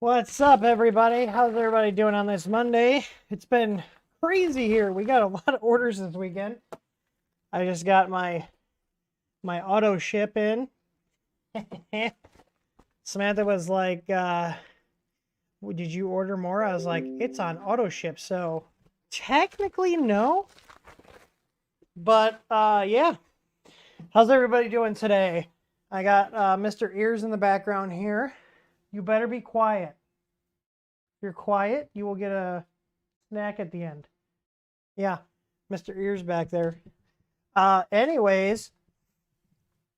What's up, everybody? How's everybody doing on this Monday? It's been crazy here. We got a lot of orders this weekend. I just got my auto ship in. Samantha was like, did you order more? I was like, it's on auto ship, so technically no. But yeah. How's everybody doing today? I got Mr. Ears in the background here. You better be quiet. If you're quiet, you will get a snack at the end. Yeah, Mr. Ears back there. Anyways,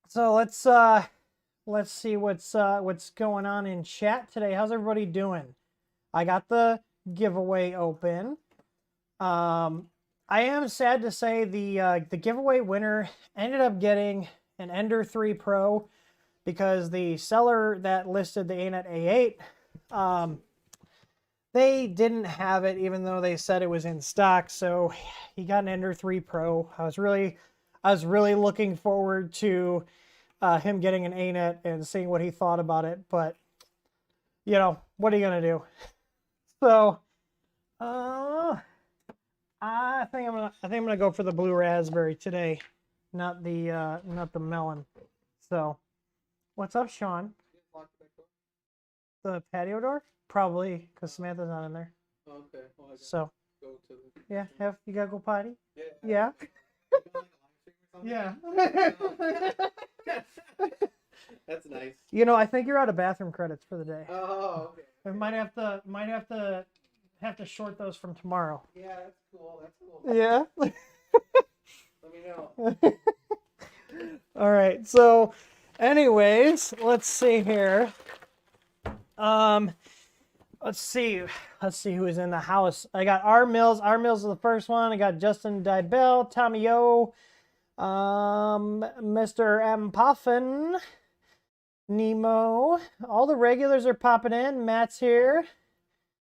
so let's see what's going on in chat today. How's everybody doing? I got the giveaway open. I am sad to say the giveaway winner ended up getting an Ender 3 Pro because the seller that listed the ANET A8, they didn't have it even though they said it was in stock. So he got an Ender 3 Pro. I was really looking forward to him getting an ANET and seeing what he thought about it. But you know, what are you gonna do? So I think I'm gonna go for the blue raspberry today, not the melon. So, what's up, Sean? The patio door? Probably, because Samantha's not in there. Oh, okay. Well, So, go to the... yeah, you gotta go potty? Yeah. Yeah. That's nice. You know, I think you're out of bathroom credits for the day. Oh, okay. I might have to short those from tomorrow. Yeah, that's cool. That's cool. Yeah. Let me know. All right. So, anyways, let's see here. Let's see who's in the house. I got R Mills. R Mills is the first one. I got Justin Dybell, Tommy O, Mr. M. Puffin, Nemo. All the regulars are popping in. Matt's here.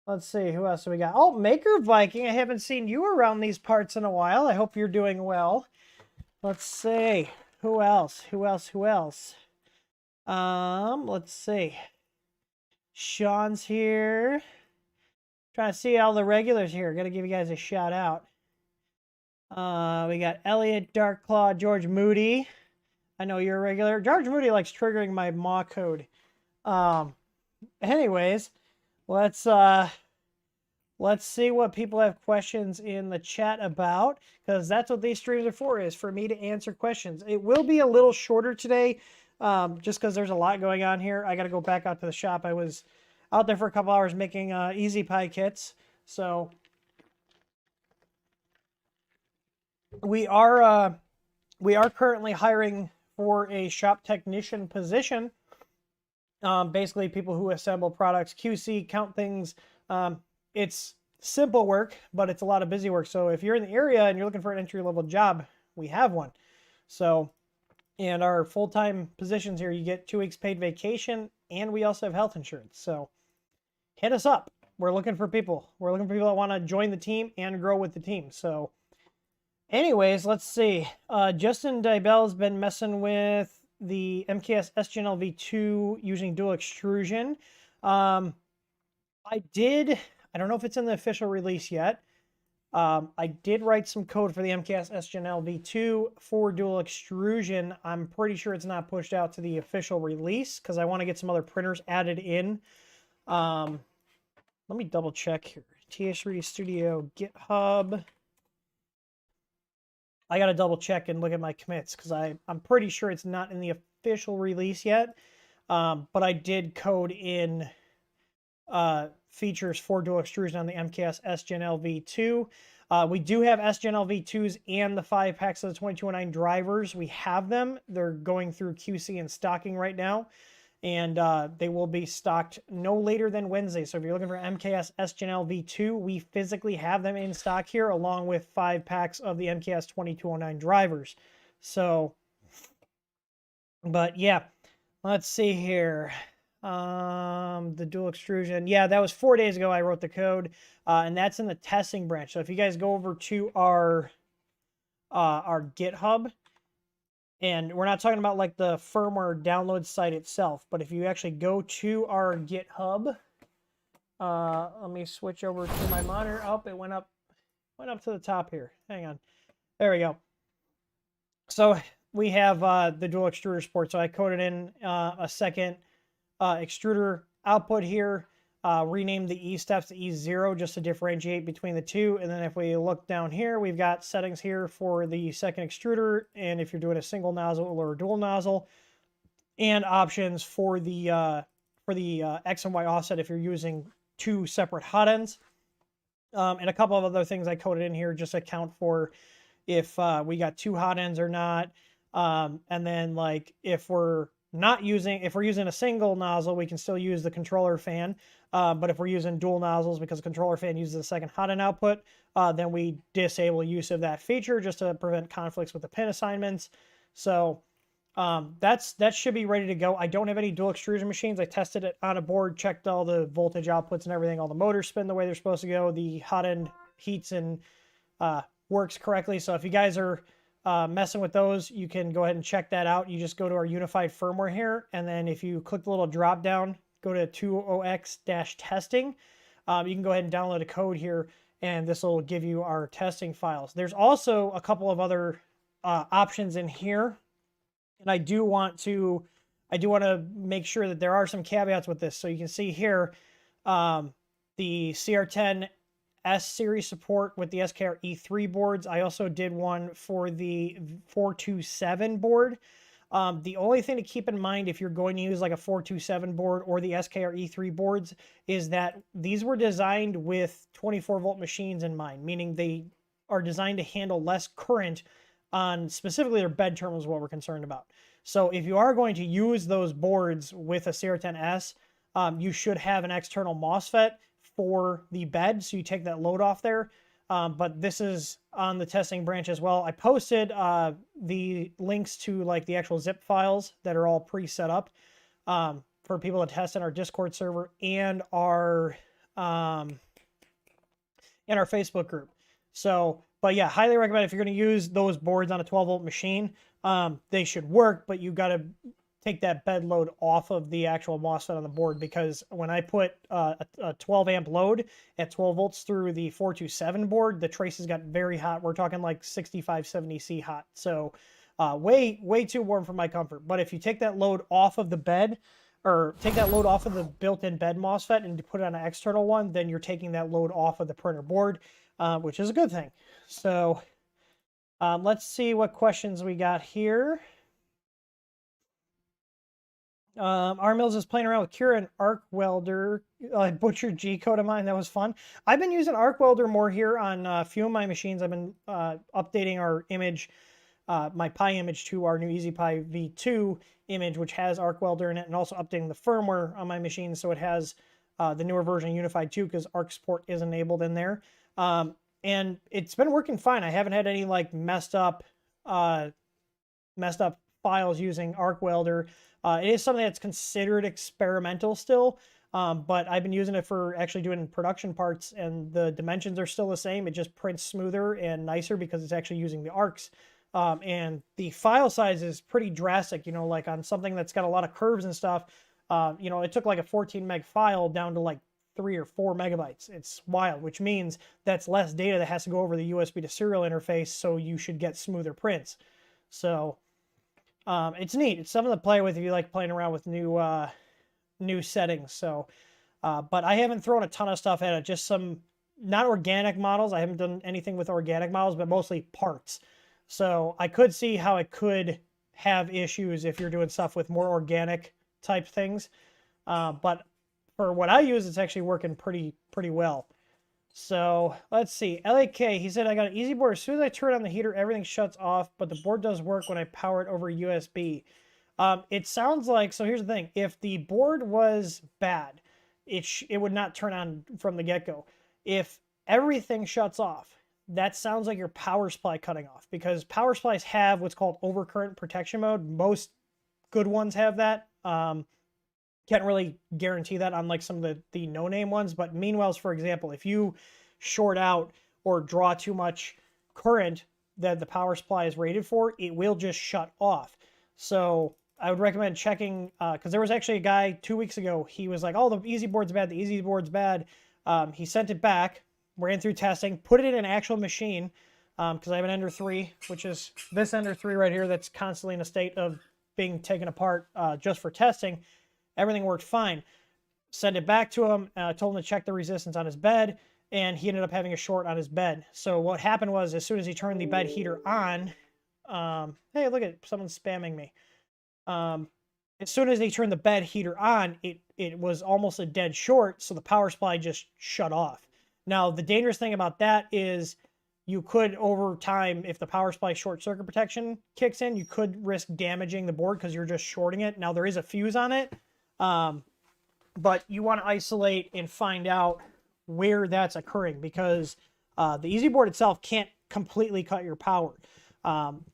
Let's see, who else do we got? Oh, Maker Viking. I haven't seen you around these parts in a while. I hope you're doing well. Let's see. Who else? Let's see. Sean's here. Trying to see all the regulars here. Got to give you guys a shout out. We got Elliot, Darkclaw, George Moody. I know you're a regular. George Moody likes triggering my maw code. Anyways, let's see what people have questions in the chat about, because that's what these streams are for, is for me to answer questions. It will be a little shorter today, just because there's a lot going on here. I got to go back out to the shop. I was out there for a couple hours making Easy Pie kits. So we are currently hiring for a shop technician position. Basically people who assemble products, QC, count things. It's simple work, but it's a lot of busy work. So if you're in the area and you're looking for an entry-level job, we have one. So, and our full-time positions here, you get 2 weeks paid vacation, and we also have health insurance. So hit us up. We're looking for people. We're looking for people that want to join the team and grow with the team. So anyways, let's see. Justin Dybell has been messing with the MKS SGNL V2 using dual extrusion. I don't know if it's in the official release yet. I did write some code for the MKS SGNL V2 for dual extrusion. I'm pretty sure it's not pushed out to the official release because I want to get some other printers added in. Let me double check here. TH3D Studio GitHub. I got to double check and look at my commits because I'm pretty sure it's not in the official release yet. But I did code in features for dual extrusion on the MKS SGNL V2. We do have SGNL V2s and the 5 packs of the 2209 drivers. We have them. They're going through QC and stocking right now. And they will be stocked no later than Wednesday. So if you're looking for MKS SGNL V2, we physically have them in stock here along with 5 packs of the MKS 2209 drivers. So, but yeah, let's see here. The dual extrusion. Yeah, that was 4 days ago I wrote the code, and that's in the testing branch. So if you guys go over to our GitHub, and we're not talking about like the firmware download site itself, but if you actually go to our GitHub, Let me switch over to my monitor. Oh, it went up to the top here. Hang on. There we go. So we have the dual extruder support. So I coded in a second extruder output here. Renamed the E steps to E0 just to differentiate between the two. And then if we look down here, we've got settings here for the second extruder, and if you're doing a single nozzle or a dual nozzle, and options for the X and Y offset if you're using two separate hot ends. And a couple of other things I coded in here just to account for if we got two hot ends or not. And then like if we're using a single nozzle, we can still use the controller fan. But if we're using dual nozzles because the controller fan uses the second hot end output, then we disable use of that feature just to prevent conflicts with the pin assignments. So that should be ready to go. I don't have any dual extrusion machines. I tested it on a board, checked all the voltage outputs and everything. All the motors spin the way they're supposed to go. The hot end heats and works correctly. So if you guys are messing with those, you can go ahead and check that out. You just go to our unified firmware here, and then if you click the little drop down, go to 20x-testing. You can go ahead and download a code here, and this will give you our testing files. There's also a couple of other options in here, and I do want to make sure that there are some caveats with this. So you can see here the CR10 S series support with the SKR E3 boards. I also did one for the 427 board. The only thing to keep in mind if you're going to use like a 427 board or the SKR E3 boards is that these were designed with 24 volt machines in mind, meaning they are designed to handle less current on specifically their bed terminals is what we're concerned about. So if you are going to use those boards with a CR10S, you should have an external MOSFET for the bed, so you take that load off there. But this is on the testing branch as well. I posted the links to like the actual zip files that are all pre-set up for people to test in our Discord server and our Facebook group. So, but yeah, highly recommend if you're going to use those boards on a 12 volt machine, they should work, but you got to take that bed load off of the actual MOSFET on the board, because when I put a 12 amp load at 12 volts through the 427 board, the traces got very hot. We're talking like 65, 70 C hot. So way too warm for my comfort. But if you take that load off of the bed, or take that load off of the built-in bed MOSFET and put it on an external one, then you're taking that load off of the printer board, which is a good thing. So let's see what questions we got here. R-Mills is playing around with Cura and Arc Welder. Butchered G-code of mine. That was fun. I've been using Arc Welder more here on a few of my machines. I've been updating our image, my Pi image, to our new EasyPi V2 image, which has Arc Welder in it, and also updating the firmware on my machine so it has the newer version of Unified 2, because Arc support is enabled in there. And it's been working fine. I haven't had any like messed up files using Arc Welder. It is something that's considered experimental still, but I've been using it for actually doing production parts, and the dimensions are still the same. It just prints smoother and nicer because it's actually using the arcs. And the file size is pretty drastic, you know, like on something that's got a lot of curves and stuff. You know, it took like a 14 meg file down to like 3 or 4 megabytes. It's wild, which means that's less data that has to go over the USB to serial interface, so you should get smoother prints. So it's neat. It's something to play with if you like playing around with new settings. So, but I haven't thrown a ton of stuff at it. Just some not organic models. I haven't done anything with organic models, but mostly parts. So I could see how it could have issues if you're doing stuff with more organic type things. But for what I use, it's actually working pretty well. So let's see. LAK, he said, I got an easy board. As soon as I turn on the heater, everything shuts off, but the board does work when I power it over USB. It sounds like, so here's the thing. If the board was bad, it would not turn on from the get-go. If everything shuts off, that sounds like your power supply cutting off, because power supplies have what's called overcurrent protection mode. Most good ones have that. Can't really guarantee that on like some of the no-name ones, but Meanwell's, for example, if you short out or draw too much current that the power supply is rated for, it will just shut off. So I would recommend checking, because there was actually a guy 2 weeks ago. He was like, "Oh, the easy board's bad. The easy board's bad." He sent it back, ran through testing, put it in an actual machine, because I have an Ender 3, which is this Ender 3 right here that's constantly in a state of being taken apart just for testing. Everything worked fine. Sent it back to him, told him to check the resistance on his bed, and he ended up having a short on his bed. So what happened was, as soon as he turned the bed heater on, hey, look at someone spamming me. As soon as they turned the bed heater on, it was almost a dead short, so the power supply just shut off. Now, the dangerous thing about that is you could, over time, if the power supply short circuit protection kicks in, you could risk damaging the board because you're just shorting it. Now, there is a fuse on it, but you want to isolate and find out where that's occurring, because the easy board itself can't completely cut your power.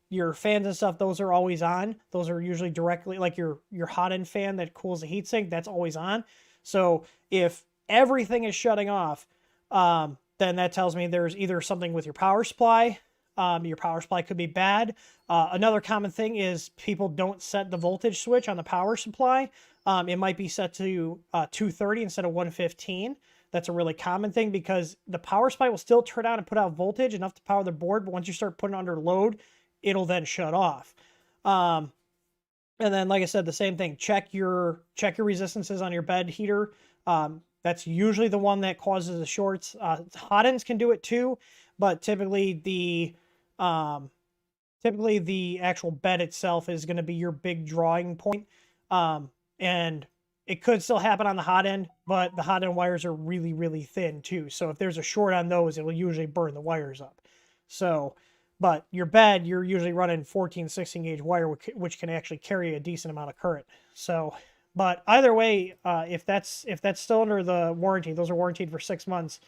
Your fans and stuff, those are always on. Those are usually directly, like your hot end fan that cools the heatsink, that's always on. So if everything is shutting off, then that tells me there's either something with your power supply. Your power supply could be bad. Another common thing is people don't set the voltage switch on the power supply. It might be set to 230 instead of 115. That's a really common thing, because the power supply will still turn on and put out voltage enough to power the board, but once you start putting it under load, it'll then shut off. And then, like I said, the same thing. Check your resistances on your bed heater. That's usually the one that causes the shorts. Hot ends can do it too, but typically the actual bed itself is going to be your big drawing point. And it could still happen on the hot end, but the hot end wires are really, really thin too. So if there's a short on those, it will usually burn the wires up. So, but your bed, you're usually running 14, 16 gauge wire, which can actually carry a decent amount of current. So, but either way, if that's still under the warranty, those are warranted for 6 months.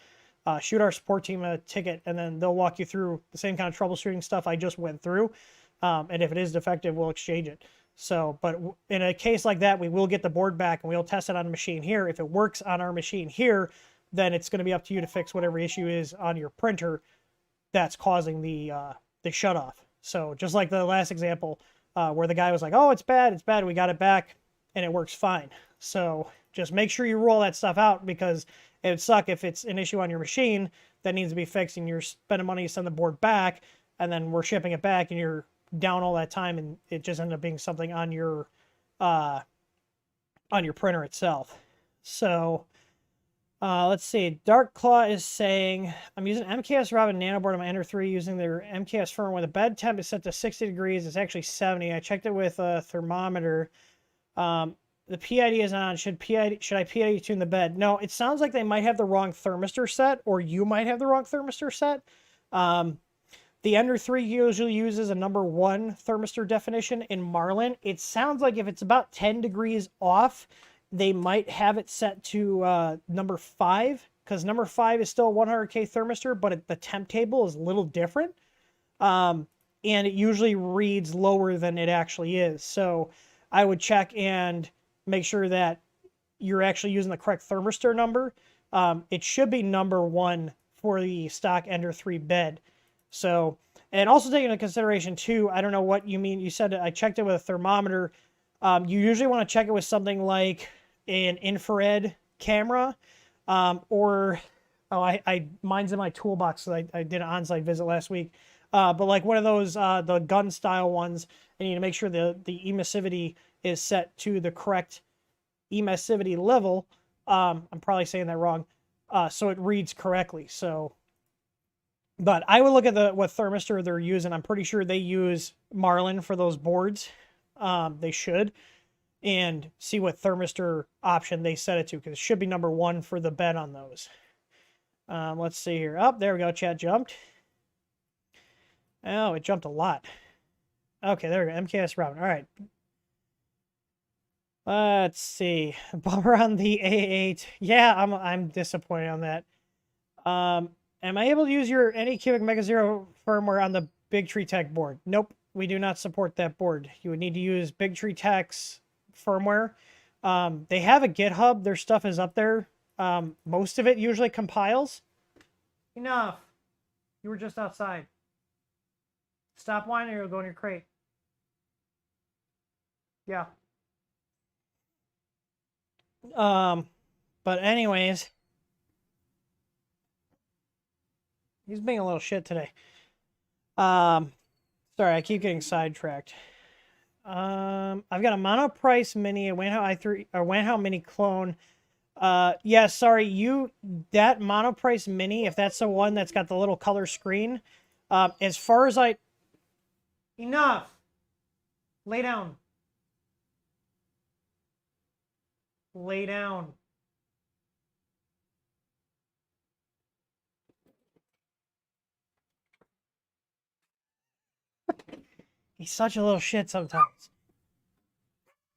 Shoot our support team a ticket, and then they'll walk you through the same kind of troubleshooting stuff I just went through. And if it is defective, we'll exchange it. So, but in a case like that, we will get the board back and we'll test it on a machine here. If it works on our machine here, then it's going to be up to you to fix whatever issue is on your printer that's causing the shut off. So just like the last example, where the guy was like, "Oh, it's bad, we got it back," and it works fine. So just make sure you roll that stuff out, because it would suck if it's an issue on your machine that needs to be fixed and you're spending money to send the board back, and then we're shipping it back and you're down all that time, and it just ended up being something on your printer itself. So let's see. Dark Claw is saying, "I'm using MKS Robin nanoboard on my Ender 3 using their MKS firmware. When the bed temp is set to 60 degrees, it's actually 70. I checked it with a thermometer. The PID is on. Should I PID tune the bed?" No, it sounds like they might have the wrong thermistor set, or you might have the wrong thermistor set. The Ender 3 usually uses a number 1 thermistor definition in Marlin. It sounds like if it's about 10 degrees off, they might have it set to number 5, because number 5 is still a 100K thermistor, but the temp table is a little different. And it usually reads lower than it actually is. So I would check and make sure that you're actually using the correct thermistor number. It should be number 1 for the stock Ender 3 bed. So, and also take into consideration too, I don't know what you mean. You said I checked it with a thermometer. You usually want to check it with something like an infrared camera, or mine's in my toolbox. So I did an on-site visit last week. But like one of those the gun style ones, and you need to make sure the emissivity is set to the correct emissivity level. I'm probably saying that wrong. So it reads correctly. So. But I would look at what thermistor they're using. I'm pretty sure they use Marlin for those boards. They should. And see what thermistor option they set it to, because it should be number 1 for the bed on those. Let's see here. Oh, there we go. Chat jumped. Oh, it jumped a lot. Okay, there we go. MKS Robin. All right. Let's see. Bummer on the A8. Yeah, I'm disappointed on that. Am I able to use your Anycubic Mega Zero firmware on the Big Treetech board? Nope, we do not support that board. You would need to use Big Treetech's firmware. They have a GitHub. Their stuff is up there. Most of it usually compiles. Enough. You were just outside. Stop whining or you'll go in your crate. Yeah. But anyways, he's being a little shit today. Sorry, I keep getting sidetracked. I've got a Monoprice Mini, a Wanhao i3 or Wanhao Mini clone. Yeah, sorry, that Monoprice Mini, if that's the one that's got the little color screen, as far as enough. Lay down. Lay down. He's such a little shit sometimes.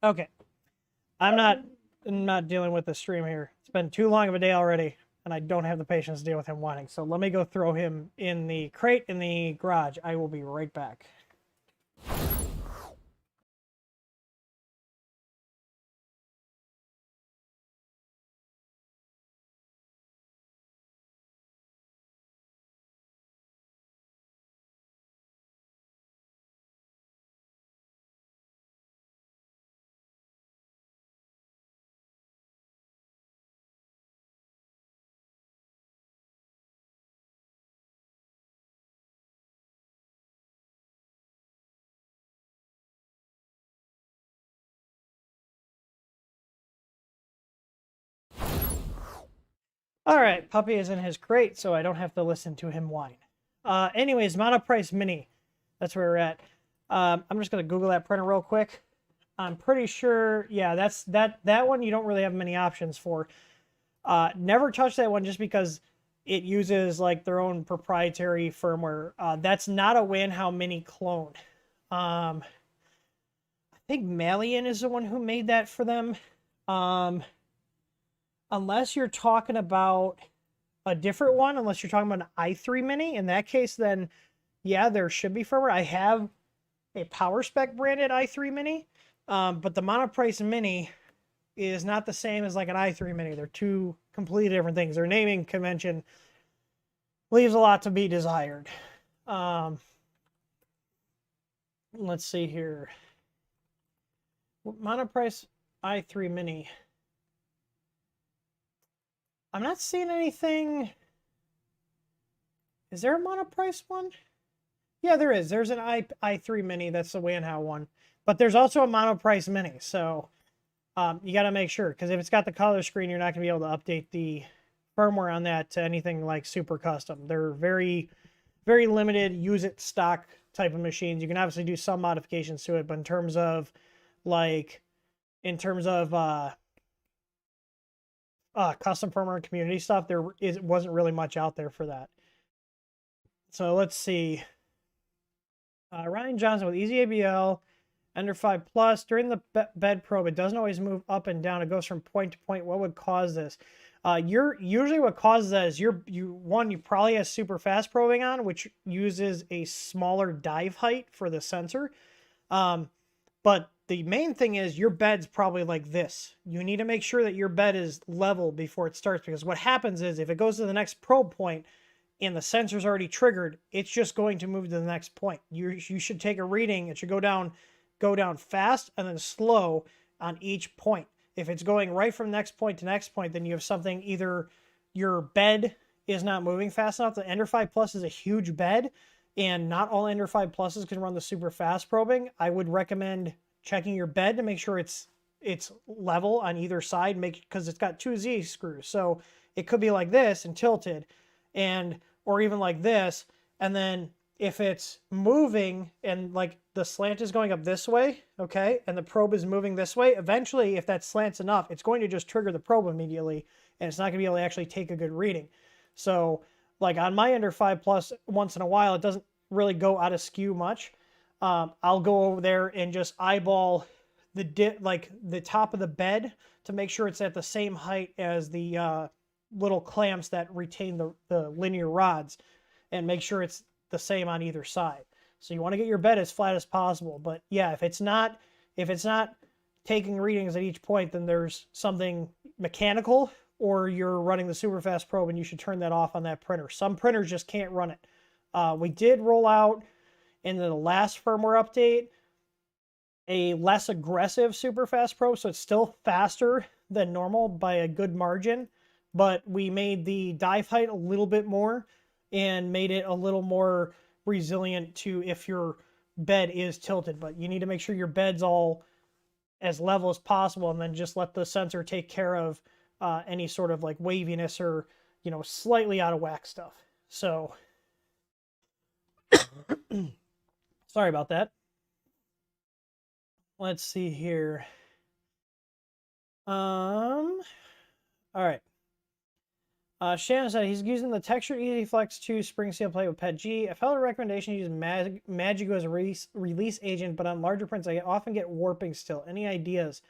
Okay. I'm not dealing with the stream here. It's been too long of a day already, and I don't have the patience to deal with him whining. So let me go throw him in the crate in the garage. I will be right back. All right, puppy is in his crate, so I don't have to listen to him whine. Anyways, Monoprice Mini. That's where we're at. I'm just gonna Google that printer real quick. I'm pretty sure, yeah, that one you don't really have many options for. Never touch that one just because it uses like their own proprietary firmware. That's not a Wanhao Mini clone. I think Malian is the one who made that for them. Unless you're talking about a different one, unless you're talking about an i3 Mini, in that case, then yeah, there should be firmware. I have a PowerSpec branded i3 Mini, but the Monoprice Mini is not the same as like an i3 Mini. They're two completely different things. Their naming convention leaves a lot to be desired. Let's see here. Monoprice i3 Mini. I'm not seeing anything. Is there a Monoprice one? Yeah, there is. There's an i3 Mini. That's the Wanhao one. But there's also a Monoprice Mini. So you got to make sure. Because if it's got the color screen, you're not going to be able to update the firmware on that to anything like super custom. They're very, very limited, use it stock type of machines. You can obviously do some modifications to it. But in terms of custom firmware and community stuff, it wasn't really much out there for that. So let's see. Ryan Johnson with Easy ABL, Ender 5 Plus. During the bed probe, it doesn't always move up and down. It goes from point to point. What would cause this? Usually what causes that is you probably have super fast probing on, which uses a smaller dive height for the sensor. But the main thing is your bed's probably like this. You need to make sure that your bed is level before it starts, because what happens is if it goes to the next probe point and the sensor's already triggered, it's just going to move to the next point. You should take a reading. It should go down fast and then slow on each point. If it's going right from next point to next point, then you have something, either your bed is not moving fast enough. The Ender 5 Plus is a huge bed, and not all Ender 5 Pluses can run the super fast probing. I would recommend checking your bed to make sure it's level on either side, because it's got 2 Z screws. So it could be like this and tilted, or even like this, and then if it's moving and like the slant is going up this way, okay, and the probe is moving this way, eventually if that slant's enough, it's going to just trigger the probe immediately, and it's not going to be able to actually take a good reading. So like on my Ender 5 Plus, once in a while, it doesn't really go out of skew much. I'll go over there and just eyeball the top of the bed to make sure it's at the same height as the little clamps that retain the linear rods, and make sure it's the same on either side. So you want to get your bed as flat as possible. But yeah, if it's not taking readings at each point, then there's something mechanical, or you're running the super fast probe and you should turn that off on that printer. Some printers just can't run it. We did roll out in the last firmware update a less aggressive super fast probe, so it's still faster than normal by a good margin, but we made the dive height a little bit more and made it a little more resilient to if your bed is tilted. But you need to make sure your bed's all as level as possible, and then just let the sensor take care of any sort of like waviness or, you know, slightly out of whack stuff. So sorry about that. Let's see here. All right. Shannon said he's using the Textured Easy Flex 2 Spring Seal plate with Pet G. I followed a recommendation to use Magigo as a release agent, but on larger prints I often get warping still. Any ideas?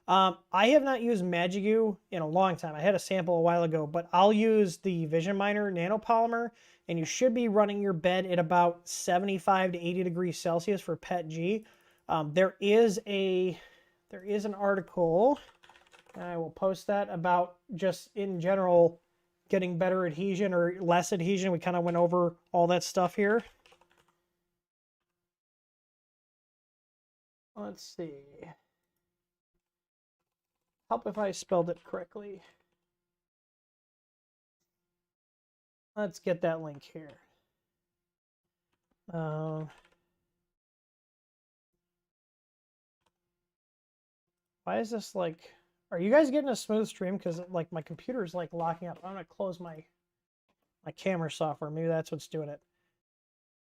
I have not used Magigo in a long time. I had a sample a while ago, but I'll use the Vision Miner nanopolymer, and you should be running your bed at about 75 to 80 degrees Celsius for Pet G. There is an article, and I will post that, about just in general getting better adhesion or less adhesion. We kind of went over all that stuff here. Let's see. Help if I spelled it correctly. Let's get that link here. Why is this like... Are you guys getting a smooth stream? Because like my computer's like locking up. I'm gonna close my camera software. Maybe that's what's doing it.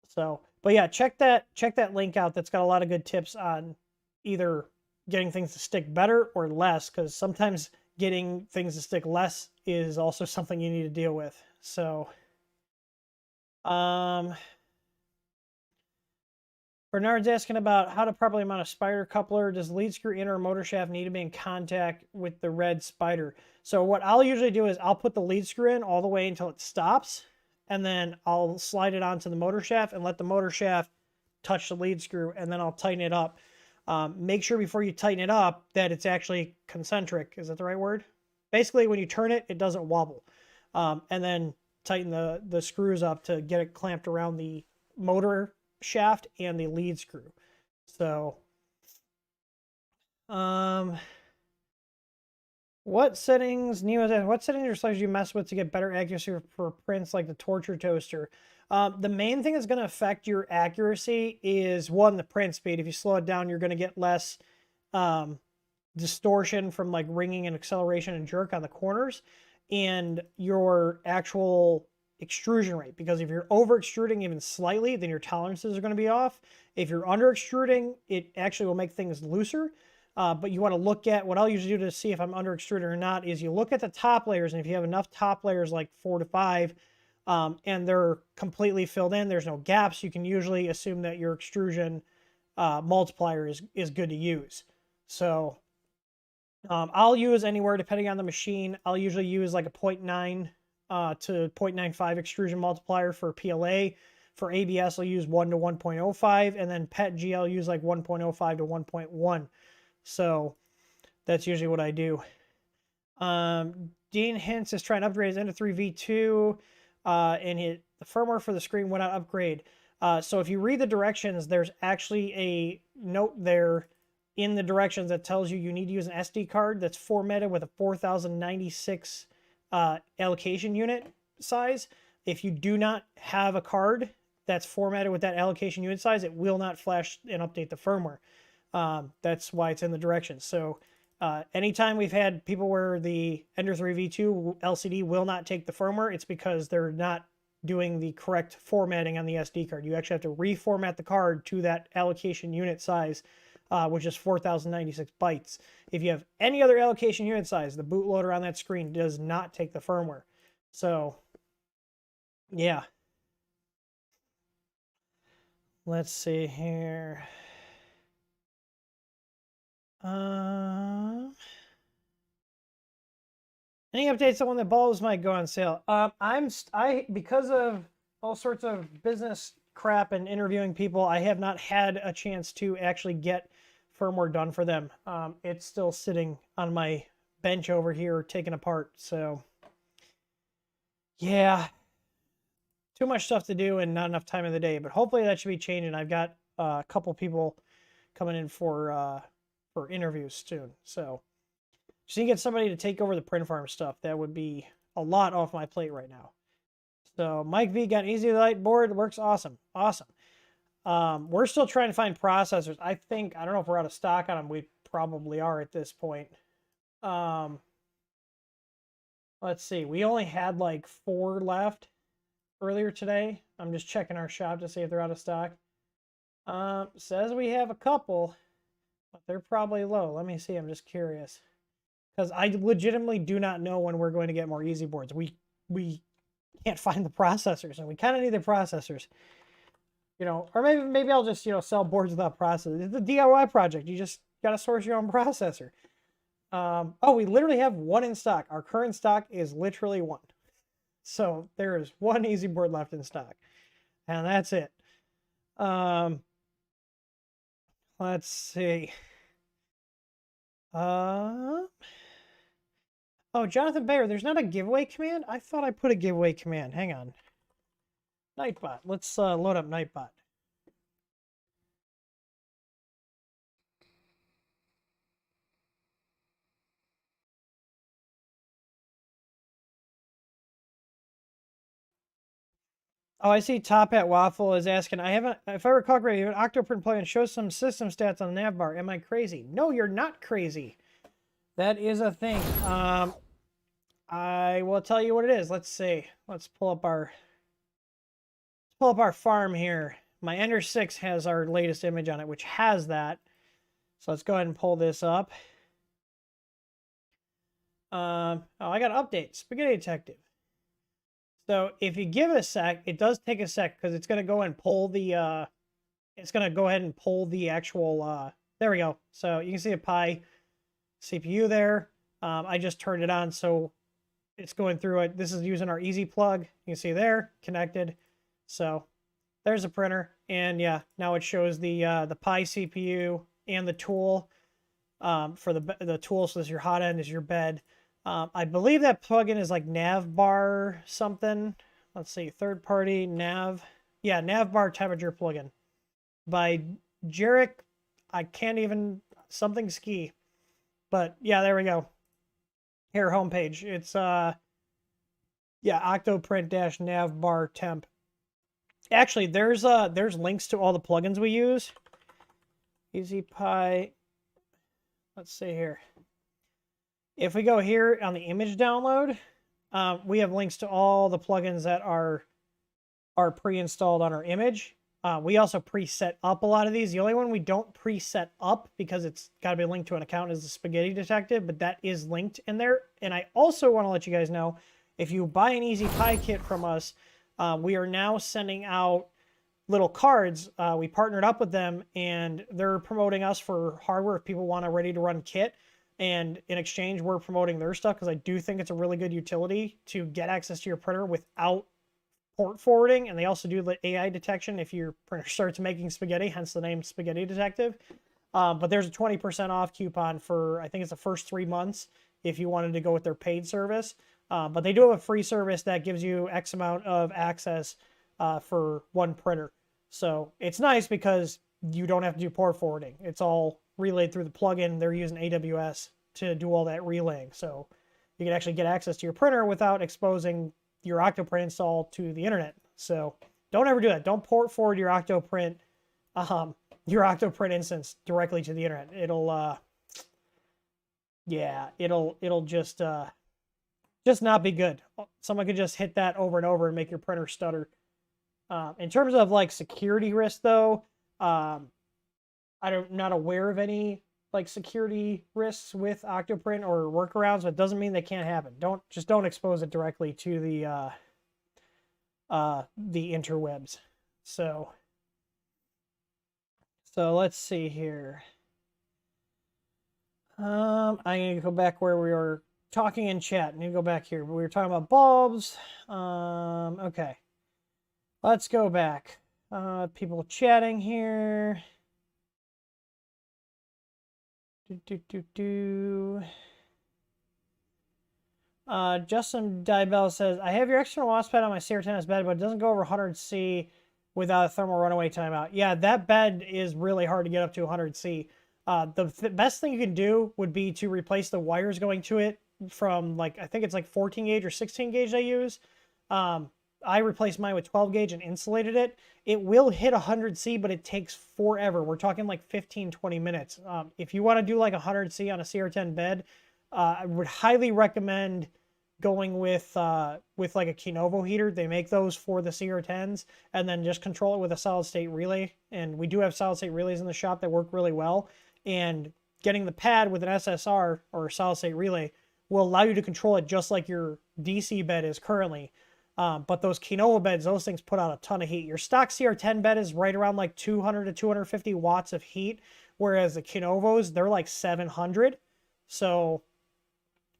So, but yeah, check that link out. That's got a lot of good tips on either getting things to stick better or less, because sometimes getting things to stick less is also something you need to deal with. So, Bernard's asking about how to properly mount a spider coupler. Does the lead screw in or motor shaft need to be in contact with the red spider? So what I'll usually do is I'll put the lead screw in all the way until it stops, and then I'll slide it onto the motor shaft and let the motor shaft touch the lead screw, and then I'll tighten it up. Make sure before you tighten it up that it's actually concentric. Is that the right word? Basically, when you turn it, it doesn't wobble. And then tighten the screws up to get it clamped around the motor shaft and the lead screw. So what settings or selectors do you mess with to get better accuracy for prints like the torture toaster? The main thing that's going to affect your accuracy is, one, the print speed. If you slow it down, you're going to get less distortion from like ringing and acceleration and jerk on the corners, and your actual extrusion rate, because if you're over extruding even slightly, then your tolerances are going to be off. If you're under extruding, it actually will make things looser. But you want to look at, what I'll usually do to see if I'm under extruding or not, is you look at the top layers, and if you have enough top layers, like 4 to 5, and they're completely filled in, there's no gaps, you can usually assume that your extrusion multiplier is good to use. So I'll use anywhere, depending on the machine, I'll usually use like a 0.9 to 0.95 extrusion multiplier for PLA. For ABS, I'll use 1 to 1.05, and then PET G, I'll use like 1.05 to 1.1. So that's usually what I do. Dean Hintz is trying to upgrade his Ender 3 V2, and the firmware for the screen went out upgrade. So if you read the directions, there's actually a note there in the directions that tells you need to use an SD card that's formatted with a 4096 allocation unit size. If you do not have a card that's formatted with that allocation unit size, it will not flash and update the firmware. That's why it's in the directions. So anytime we've had people where the Ender 3 V2 LCD will not take the firmware, it's because they're not doing the correct formatting on the SD card. You actually have to reformat the card to that allocation unit size, which is 4096 bytes. If you have any other allocation unit size, the bootloader on that screen does not take the firmware. So, yeah. Let's see here. Any updates on when the bulbs might go on sale? Because of all sorts of business crap and interviewing people, I have not had a chance to actually get firmware done for them. It's still sitting on my bench over here, taken apart. So, yeah, too much stuff to do and not enough time in the day. But hopefully that should be changing. I've got a couple coming in for interviews soon. So just need to get somebody to take over the print farm stuff. That would be a lot off my plate right now. So Mike V got an easy light board. Works awesome. Awesome. We're still trying to find processors. I don't know if we're out of stock on them. We probably are at this point. Let's see. We only had like 4 left earlier today. I'm just checking our shop to see if they're out of stock. Says we have a couple, but they're probably low. Let me see. I'm just curious. Because I legitimately do not know when we're going to get more easy boards. We can't find the processors, and we kind of need the processors. You know, or maybe I'll just, sell boards without processors. It's a DIY project. You just got to source your own processor. Oh, we literally have 1 in stock. Our current stock is literally 1. So there is 1 easy board left in stock. And that's it. Let's see. Oh, Jonathan Bayer, there's not a giveaway command? I thought I put a giveaway command. Hang on. Nightbot. Let's load up Nightbot. Oh, I see Top Hat Waffle is asking, if I recall correctly, you have an Octoprint plugin. Show some system stats on the nav bar. Am I crazy? No, you're not crazy. That is a thing. I will tell you what it is. Let's see. Let's pull up our farm here. My Ender 6 has our latest image on it, which has that. So let's go ahead and pull this up. Oh, I got an update. Spaghetti Detective. So if you give it a sec, it does take a sec because it's going to go and pull the, it's going to go ahead and pull the actual, there we go. So you can see a Pi CPU there. I just turned it on, so it's going through it. This is using our easy plug. You can see there, connected. So there's a printer. And yeah, now it shows the Pi CPU and the tool for the tool. So this is your hot end, is your bed. I believe that plugin is like Navbar something. Let's see, third party nav. Yeah, Navbar temperature plugin by Jarek. I can't even something ski. But yeah, there we go. Here, homepage. It's yeah, Octoprint-Navbar temp. Actually, there's links to all the plugins we use. EasyPi. Let's see here. If we go here on the image download, we have links to all the plugins that are pre-installed on our image. We also preset up a lot of these. The only one we don't preset up because it's got to be linked to an account is the Spaghetti Detective, but that is linked in there. And I also want to let you guys know, if you buy an Easy Pi kit from us, we are now sending out little cards. We partnered up with them, and they're promoting us for hardware if people want a ready-to-run kit. And in exchange, we're promoting their stuff because I do think it's a really good utility to get access to your printer without port forwarding. And they also do the AI detection if your printer starts making spaghetti, hence the name Spaghetti Detective. But there's a 20% off coupon for, I think it's the first 3 months if you wanted to go with their paid service. But they do have a free service that gives you X amount of access for 1 printer. So it's nice because you don't have to do port forwarding. It's all relayed through the plugin. They're using AWS to do all that relaying. So you can actually get access to your printer without exposing your Octoprint install to the internet. So don't ever do that. Don't port forward your Octoprint instance directly to the internet. It'll yeah, it'll just not be good. Someone could just hit that over and over and make your printer stutter. In terms of like security risk though, I'm not aware of any like security risks with Octoprint or workarounds, but it doesn't mean they can't happen. Don't expose it directly to the interwebs. So let's see here. I'm gonna go back where we were talking in chat. I need to go back here. We were talking about bulbs. Okay. Let's go back. People chatting here. Justin Dybell says, I have your external mousepad on my CR10S bed, but it doesn't go over 100C. without a thermal runaway timeout. Yeah, that bed is really hard to get up to 100C. The best thing you can do would be to replace the wires going to it from, like, I think it's like 14 gauge or 16 gauge I use. I replaced mine with 12 gauge and insulated it. It will hit 100C, but it takes forever. We're talking like 15, 20 minutes. If you want to do like 100C on a CR10 bed, I would highly recommend going with like a Kinovo heater. They make those for the CR10s, and then just control it with a solid state relay. And we do have solid state relays in the shop that work really well. And getting the pad with an SSR or solid state relay will allow you to control it just like your DC bed is currently. But those Kinovo beds, those things put out a ton of heat. Your stock CR10 bed is right around like 200 to 250 watts of heat, whereas the Kinovos, they're like 700. So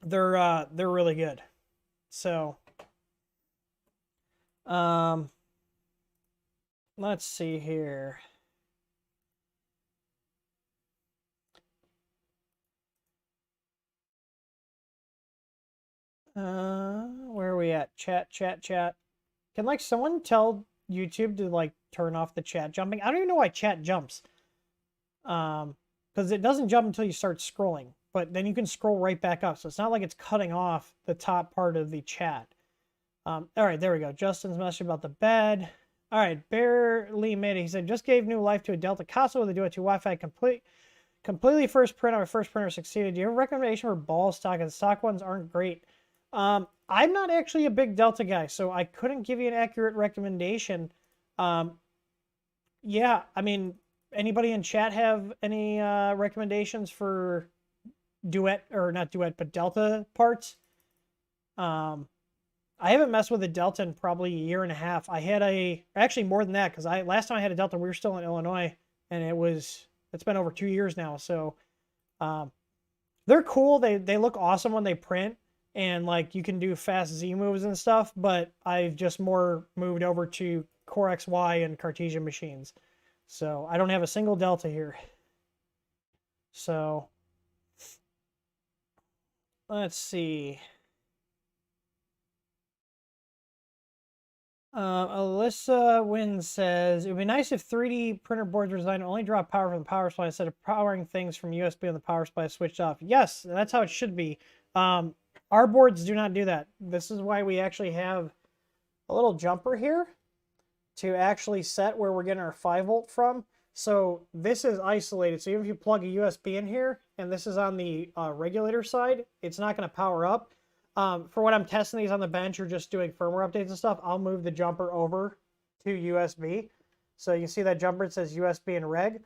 they're really good. So let's see here. Where are we at? Chat. Can like someone tell YouTube to like turn off the chat jumping? I don't even know why chat jumps. Because it doesn't jump until you start scrolling, but then you can scroll right back up. So it's not like it's cutting off the top part of the chat. All right, there we go. Justin's message about the bed. All right, barely made it. He said, just gave new life to a Delta Casa with a Duo 2 Wi-Fi completely first print. Our first printer succeeded. Do you have a recommendation for ball stock? And stock ones aren't great. I'm not actually a big Delta guy, so I couldn't give you an accurate recommendation. Yeah, I mean, anybody in chat have any recommendations for Duet, or not Duet, but Delta parts? I haven't messed with a Delta in probably a year and a half. I had actually more than that, because last time I had a Delta, we were still in Illinois, and it's been over 2 years now. So they're cool. They look awesome when they print, and like you can do fast Z moves and stuff, but I've just more moved over to Core XY and Cartesian machines. So I don't have a single Delta here. So let's see. Alyssa Wynn says, it would be nice if 3D printer boards were designed to only draw power from the power supply instead of powering things from USB on the power supply switched off. Yes, that's how it should be. Our boards do not do that. This is why we actually have a little jumper here to actually set where we're getting our 5-volt from. So this is isolated. So even if you plug a USB in here and this is on the regulator side, it's not going to power up. For when I'm testing these on the bench or just doing firmware updates and stuff, I'll move the jumper over to USB. So you see that jumper, it says USB and reg.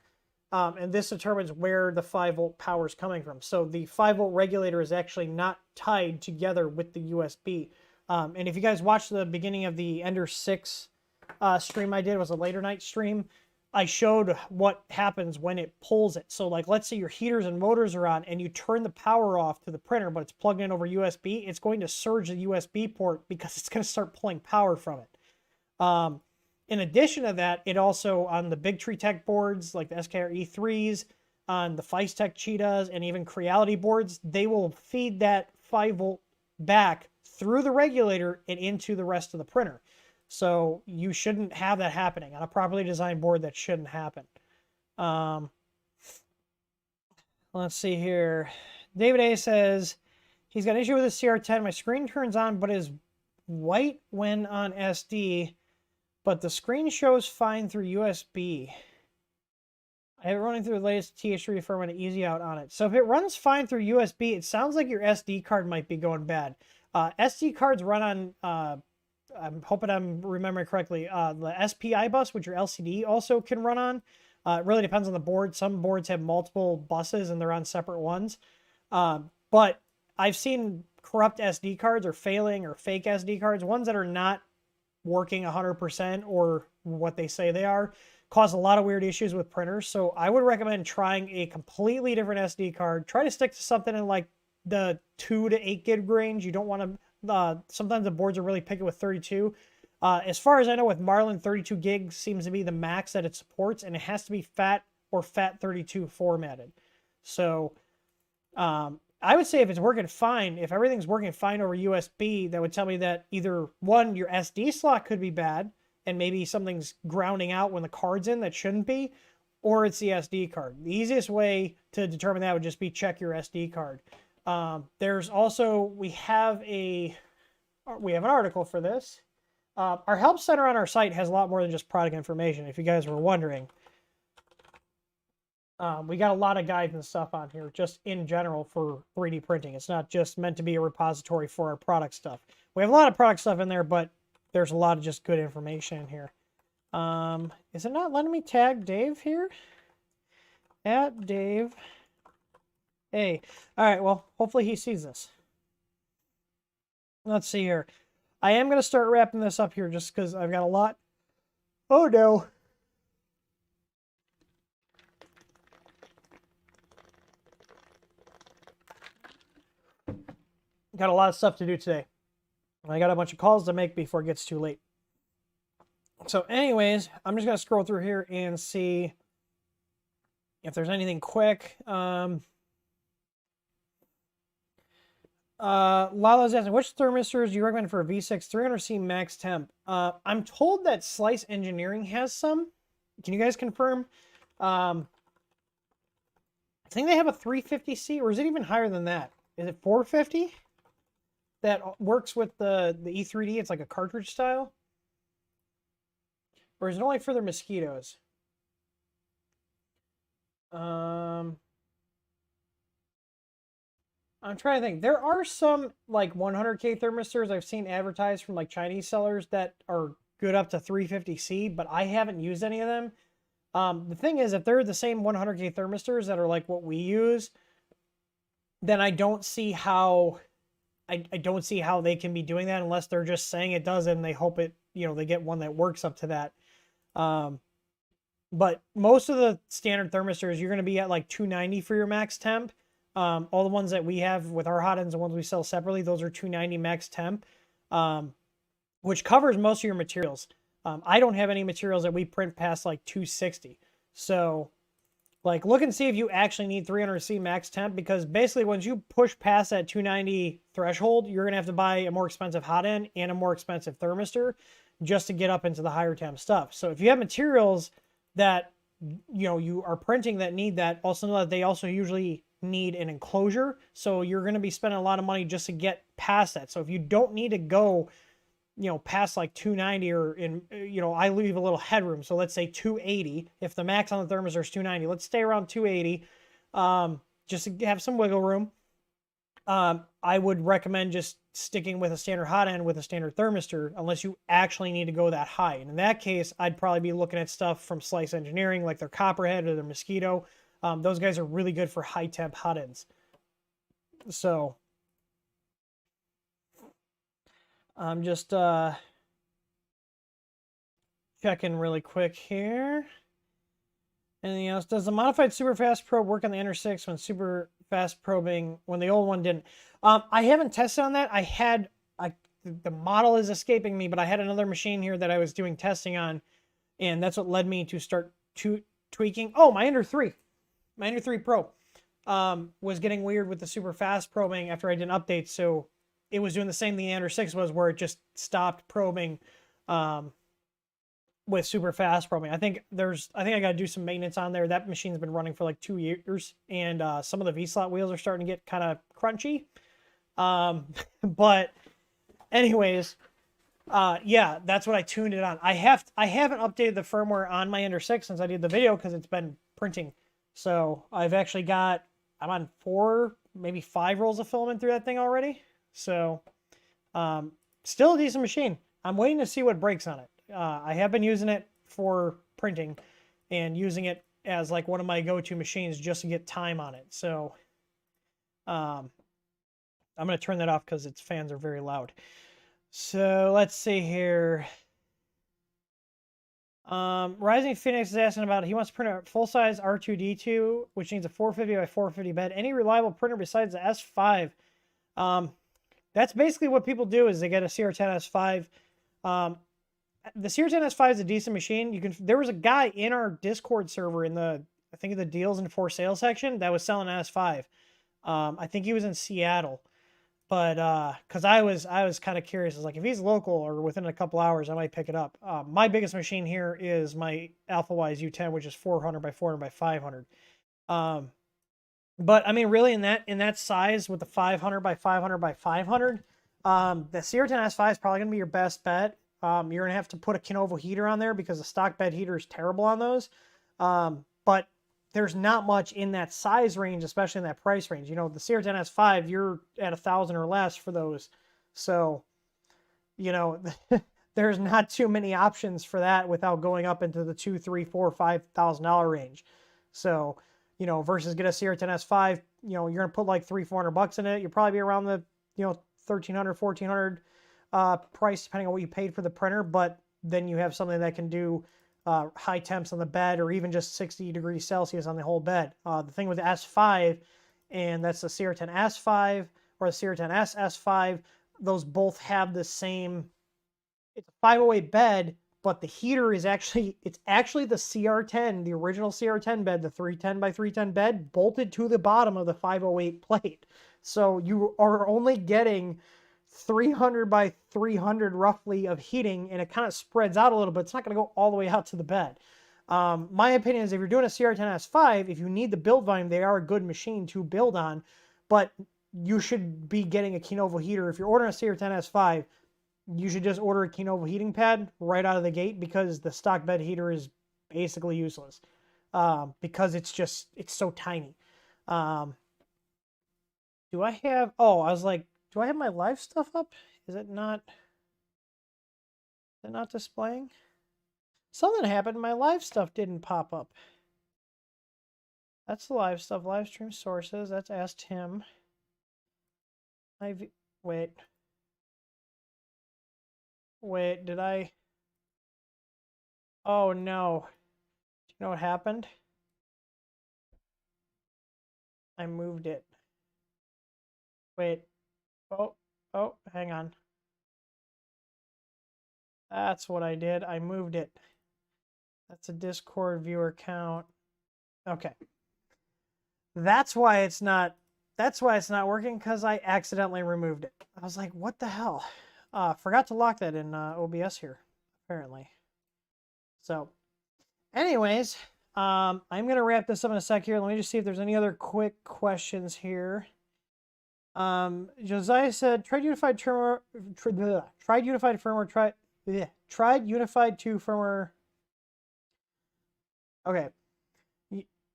And this determines where the 5-volt power is coming from. So the 5-volt regulator is actually not tied together with the USB. And if you guys watched the beginning of the Ender 6 stream I did, it was a later night stream, I showed what happens when it pulls it. So like, let's say your heaters and motors are on and you turn the power off to the printer, but it's plugged in over USB, it's going to surge the USB port because it's going to start pulling power from it. In addition to that, it also, on the big Treetech boards, like the SKR E3s, on the Feistek Cheetahs, and even Creality boards, they will feed that 5-volt back through the regulator and into the rest of the printer. So you shouldn't have that happening. On a properly designed board, that shouldn't happen. Let's see here. David A says, he's got an issue with his CR10. My screen turns on, but is white when on SD, but the screen shows fine through USB. I have it running through the latest TH3 firmware and easy out on it. So if it runs fine through USB, it sounds like your SD card might be going bad. SD cards run on... I'm hoping I'm remembering correctly, the SPI bus, which your LCD also can run on. It really depends on the board. Some boards have multiple buses and they're on separate ones. But I've seen corrupt SD cards or failing or fake SD cards, ones that are not working 100% or what they say they are, cause a lot of weird issues with printers. So I would recommend trying a completely different SD card. Try to stick to something in like the 2 to 8 gig range. You don't want to... sometimes the boards are really picky with 32. As far as I know, with Marlin, 32 gigs seems to be the max that it supports, and it has to be FAT or FAT32 formatted. So I would say if it's working fine, if everything's working fine over USB, that would tell me that either one, your SD slot could be bad, and maybe something's grounding out when the card's in that shouldn't be, or it's the SD card. The easiest way to determine that would just be check your SD card. There's also, we have an article for this. Our help center on our site has a lot more than just product information, if you guys were wondering. We got a lot of guides and stuff on here, just in general for 3D printing. It's not just meant to be a repository for our product stuff. We have a lot of product stuff in there, but there's a lot of just good information in here. Is it not letting me tag Dave here? At Dave. Hey. All right, well, hopefully he sees this. Let's see here. I am going to start wrapping this up here just because I've got a lot. Oh, no. Got a lot of stuff to do today. I got a bunch of calls to make before it gets too late. So anyways, I'm just going to scroll through here and see if there's anything quick. Lala's asking, which thermistors do you recommend for a V6 300C max temp? I'm told that Slice Engineering has some. Can you guys confirm? I think they have a 350C, or is it even higher than that? Is it 450? That works with the E3D. It's like a cartridge style. Or is it only for their mosquitoes? I'm trying to think. There are some like 100K thermistors I've seen advertised from like Chinese sellers that are good up to 350C, but I haven't used any of them. The thing is, if they're the same 100K thermistors that are like what we use, then I don't see how I don't see how they can be doing that unless they're just saying it does it and they hope it, you know, they get one that works up to that. But most of the standard thermistors, you're going to be at like 290 for your max temp. All the ones that we have with our hot ends, the ones we sell separately, those are 290 max temp, which covers most of your materials. I don't have any materials that we print past like 260. So like look and see if you actually need 300C max temp, because basically once you push past that 290 threshold, you're going to have to buy a more expensive hot end and a more expensive thermistor just to get up into the higher temp stuff. So if you have materials that, you know, you are printing that need that, also know that they also usually need an enclosure. So you're going to be spending a lot of money just to get past that. So if you don't need to go, you know, past like 290 or in, you know, I leave a little headroom. So let's say 280. If the max on the thermistor is 290, let's stay around 280, just to have some wiggle room. I would recommend just sticking with a standard hot end with a standard thermistor, unless you actually need to go that high. And in that case, I'd probably be looking at stuff from Slice Engineering, like their Copperhead or their Mosquito. Those guys are really good for high temp hot ends. So I'm just checking really quick here. Anything else? Does the modified super fast probe work on the Ender 6 when super fast probing, when the old one didn't? I haven't tested on that. The model is escaping me, but I had another machine here that I was doing testing on, and that's what led me to start tweaking. Oh, my Ender 3. My Ender 3 Pro was getting weird with the super fast probing after I did an update, so it was doing the same thing the Ender 6 was, where it just stopped probing with super fast probing. I think I got to do some maintenance on there. That machine's been running for like 2 years, and some of the V-slot wheels are starting to get kind of crunchy. But anyways, yeah, that's what I tuned it on. I haven't updated the firmware on my Ender 6 since I did the video, because it's been printing. So I've actually I'm on 4, maybe 5 rolls of filament through that thing already. So still a decent machine. I'm waiting to see what breaks on it. I have been using it for printing and using it as like one of my go-to machines just to get time on it. So I'm going to turn that off because its fans are very loud. So let's see here. Rising Phoenix is asking about, he wants to print a full-size R2D2, which needs a 450 by 450 bed. Any reliable printer besides the S5? That's basically what people do, is they get a CR10 S5. The CR10 S5 is a decent machine. There was a guy in our Discord server in I think the deals and for sale section that was selling an S5. I think he was in Seattle. But because I was kind of curious, I was like, if he's local or within a couple hours, I might pick it up. My biggest machine here is my AlphaWise U10, which is 400 by 400 by 500. But I mean, really, in that size with the 500 by 500 by 500, the CR10S5 is probably gonna be your best bet. You're gonna have to put a Kinova heater on there because the stock bed heater is terrible on those. But there's not much in that size range, especially in that price range. You know, the CR10S5, you're at 1,000 or less for those. So, you know, there's not too many options for that without going up into the $2, $3, $4, $5,000 range. So, you know, versus get a CR10S5, you know, you're gonna put like $300-400 in it. You'll probably be around the, you know, 1,300, 1,400 price depending on what you paid for the printer. But then you have something that can do high temps on the bed, or even just 60 degrees Celsius on the whole bed. The thing with the S5, and that's the CR10 S5 or the CR10S S5, those both have the same, it's a 508 bed, but the heater is actually, it's actually the CR10, the original CR10 bed, the 310 by 310 bed, bolted to the bottom of the 508 plate. So you are only getting 300 by 300 roughly of heating, and it kind of spreads out a little bit. It's not going to go all the way out to the bed. My opinion is if you're doing a CR10S5, if you need the build volume, they are a good machine to build on, but you should be getting a Kinova heater. If you're ordering a CR10S5, you should just order a Kinova heating pad right out of the gate, because the stock bed heater is basically useless because it's so tiny. Do I have, oh, I was like, do I have my live stuff up? Is it not displaying? Something happened. My live stuff didn't pop up. That's the live stuff. Livestream sources. That's Ask Tim. Wait. Wait, did I? Oh no. Do you know what happened? I moved it. Wait. Oh, hang on. That's what I did. I moved it. That's a Discord viewer count. Okay. That's why it's not working, because I accidentally removed it. I was like, what the hell? Forgot to lock that in OBS here, apparently. So, anyways, I'm going to wrap this up in a sec here. Let me just see if there's any other quick questions here. Josiah said, tried unified firmware, tried unified 2 firmware. Okay.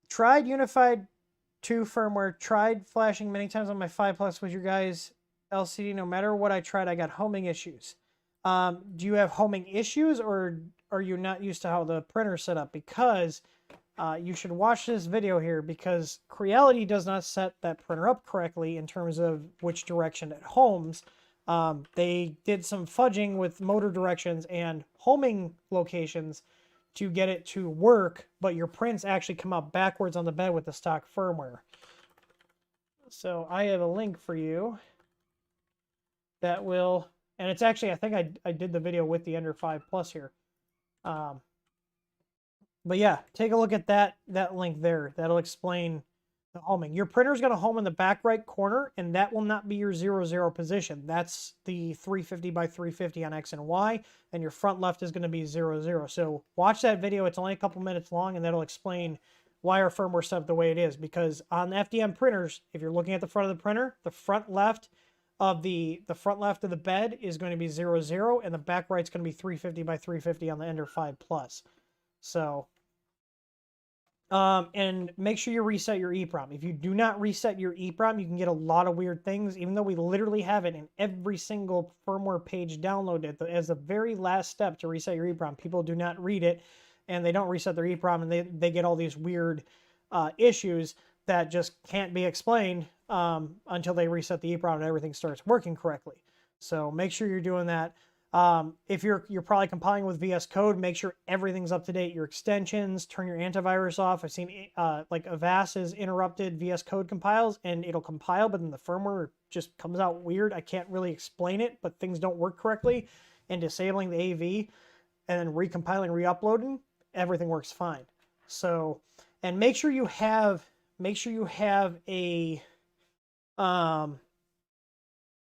Tried unified 2 firmware, tried flashing many times on my 5 Plus with your guys' LCD. No matter what I tried, I got homing issues. Do you have homing issues, or are you not used to how the printer's set up? Because you should watch this video here, because Creality does not set that printer up correctly in terms of which direction it homes. They did some fudging with motor directions and homing locations to get it to work, but your prints actually come out backwards on the bed with the stock firmware. So I have a link for you that will, and it's actually, I think I did the video with the Ender 5 Plus here. But yeah, take a look at that link there. That'll explain the homing. Your printer's going to home in the back right corner, and that will not be your 0, position. That's the 350 by 350 on X and Y, and your front left is going to be 0. So watch that video. It's only a couple minutes long, and that'll explain why our firmware set up the way it is. Because on FDM printers, if you're looking at the front of the printer, the front left of the bed is going to be 0, and the back right's going to be 350 by 350 on the Ender 5 Plus. So, and make sure you reset your EEPROM. If you do not reset your EEPROM, you can get a lot of weird things, even though we literally have it in every single firmware page downloaded as the very last step to reset your EEPROM. People do not read it, and they don't reset their EEPROM, and they get all these weird issues that just can't be explained until they reset the EEPROM and everything starts working correctly. So make sure you're doing that. If you're probably compiling with VS Code, make sure everything's up to date. Your extensions, turn your antivirus off. I've seen like Avast has interrupted VS Code compiles, and it'll compile, but then the firmware just comes out weird. I can't really explain it, but things don't work correctly. And disabling the AV and then recompiling, re-uploading, everything works fine. So, and make sure you have a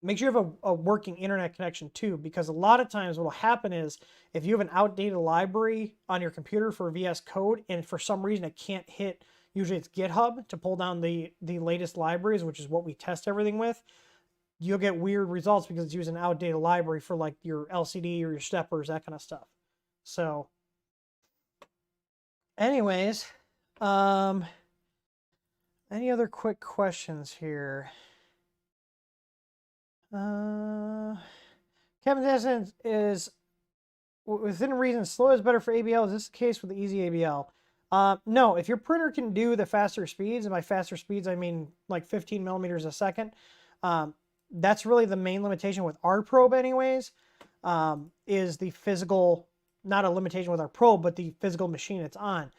make sure you have a working internet connection too, because a lot of times what will happen is if you have an outdated library on your computer for VS Code and for some reason it can't hit, usually it's GitHub to pull down the latest libraries, which is what we test everything with, you'll get weird results because it's using an outdated library for like your LCD or your steppers, that kind of stuff. So anyways, any other quick questions here? Kevin Desson is within reason. Slow is better for ABL. Is this the case with the easy ABL? No. If your printer can do the faster speeds, and by faster speeds I mean like 15 millimeters a second, that's really the main limitation with our probe, anyways. Is the physical, not a limitation with our probe, but the physical machine it's on.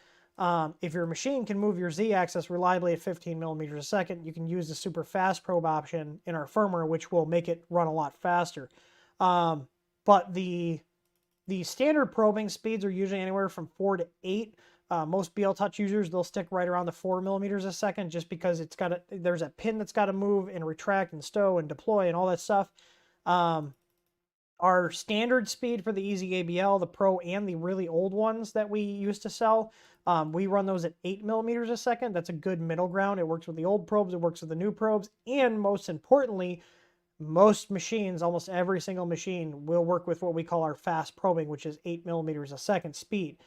If your machine can move your z-axis reliably at 15 millimeters a second, you can use the super fast probe option in our firmware, which will make it run a lot faster. But the standard probing speeds are usually anywhere from 4 to 8. Most BL Touch users, they'll stick right around the 4 millimeters a second just because it's got there's a pin that's got to move and retract and stow and deploy and all that stuff. Our standard speed for the Easy ABL, the Pro, and the really old ones that we used to sell, we run those at 8 millimeters a second. That's a good middle ground. It works with the old probes, it works with the new probes, and most importantly, most machines, almost every single machine, will work with what we call our fast probing, which is 8 millimeters a second speed.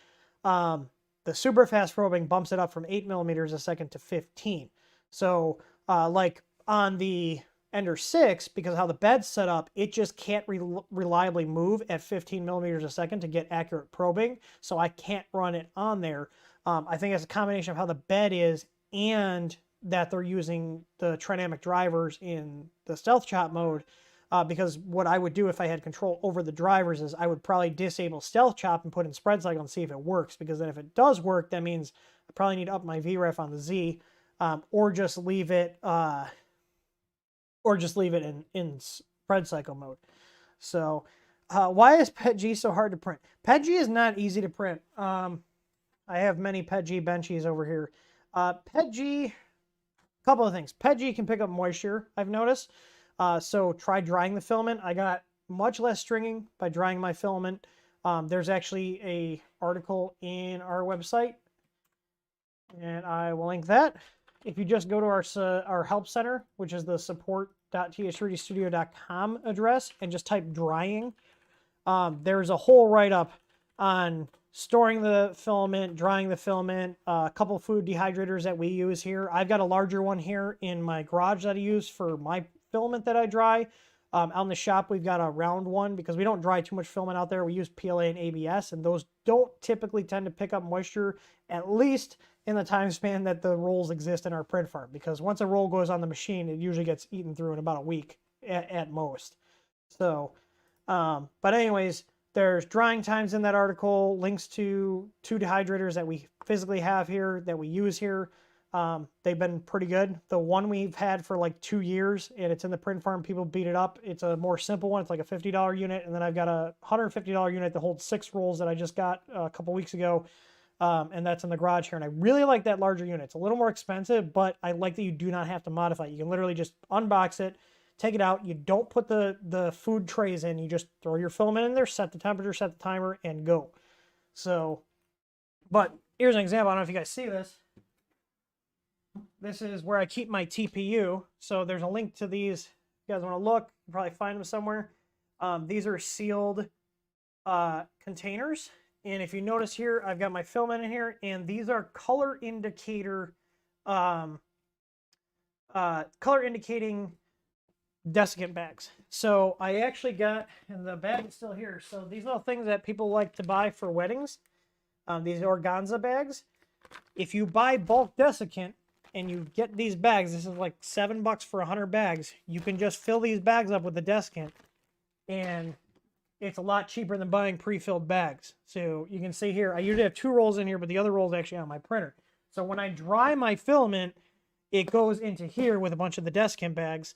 The super fast probing bumps it up from 8 millimeters a second to 15. So like on the Ender 6, because of how the bed's set up, it just can't reliably move at 15 millimeters a second to get accurate probing. So I can't run it on there. I think it's a combination of how the bed is and that they're using the trinamic drivers in the stealth chop mode. Because what I would do if I had control over the drivers is I would probably disable stealth chop and put in spread cycle and see if it works. Because then if it does work, that means I probably need to up my VREF on the Z, or just leave it in spread cycle mode. So why is PETG so hard to print? PETG is not easy to print. I have many PETG benchies over here. PETG, couple of things. PETG can pick up moisture, I've noticed. So try drying the filament. I got much less stringing by drying my filament. There's actually a article in our website, and I will link that. If you just go to our help center, which is the support.th3dstudio.com address, and just type drying, there's a whole write-up on storing the filament, drying the filament, a couple food dehydrators that we use here. I've got a larger one here in my garage that I use for my filament that I dry. Out in the shop, we've got a round one because we don't dry too much filament out there. We use PLA and ABS, and those don't typically tend to pick up moisture, at least in the time span that the rolls exist in our print farm. Because once a roll goes on the machine, it usually gets eaten through in about a week at most. So, but anyways, there's drying times in that article, links to 2 dehydrators that we physically have here, that we use here. They've been pretty good. The one we've had for like 2 years, and it's in the print farm, people beat it up. It's a more simple one. It's like a $50 unit, and then I've got a $150 unit that holds 6 rolls that I just got a couple weeks ago, and that's in the garage here. And I really like that larger unit. It's a little more expensive, but I like that you do not have to modify it. You can literally just unbox it, take it out. You don't put the food trays in. You just throw your filament in there, set the temperature, set the timer, and go. So, but here's an example. I don't know if you guys see this. This is where I keep my TPU. So there's a link to these. If you guys want to look, you can probably find them somewhere. These are sealed containers. And if you notice here, I've got my filament in here, and these are color indicating desiccant bags. So I actually got, and the bag is still here. So these little things that people like to buy for weddings, these organza bags. If you buy bulk desiccant and you get these bags, this is like $7 for 100 bags. You can just fill these bags up with the desiccant, and it's a lot cheaper than buying pre-filled bags. So you can see here, I usually have 2 rolls in here, but the other roll is actually on my printer. So when I dry my filament, it goes into here with a bunch of the desiccant bags.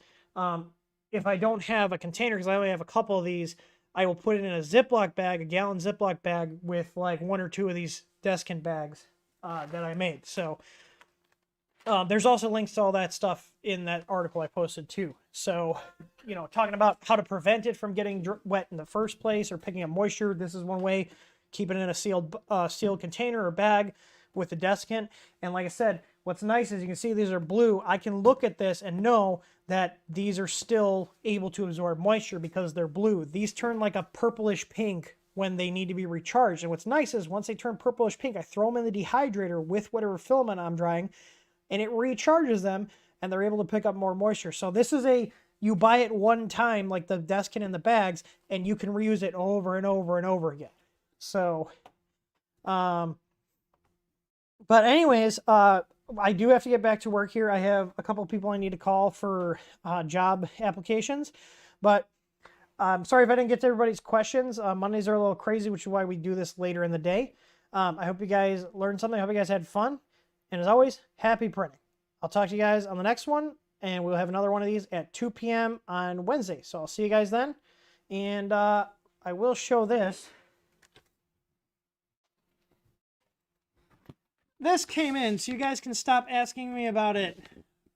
If I don't have a container, because I only have a couple of these, I will put it in a Ziploc bag, a gallon Ziploc bag, with like 1 or 2 of these desiccant bags that I made. So There's also links to all that stuff in that article I posted too. So, you know, talking about how to prevent it from getting wet in the first place or picking up moisture. This is one way. Keep it in a sealed container or bag with the desiccant. And like I said, what's nice is you can see these are blue. I can look at this and know that these are still able to absorb moisture because they're blue. These turn like a purplish pink when they need to be recharged. And what's nice is once they turn purplish pink, I throw them in the dehydrator with whatever filament I'm drying, and it recharges them, and they're able to pick up more moisture. So this is you buy it one time, like the desiccant in the bags, and you can reuse it over and over and over again. So, but anyways, I do have to get back to work here. I have a couple of people I need to call for job applications, but I'm sorry if I didn't get to everybody's questions. Mondays are a little crazy, which is why we do this later in the day. I hope you guys learned something. I hope you guys had fun. And as always, happy printing. I'll talk to you guys on the next one, and we'll have another one of these at 2 p.m. on Wednesday. So I'll see you guys then. And I will show this. This came in, so you guys can stop asking me about it.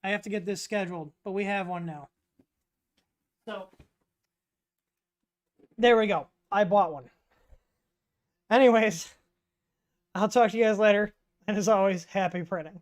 I have to get this scheduled, but we have one now. So, there we go. I bought one. Anyways, I'll talk to you guys later. And as always, happy printing.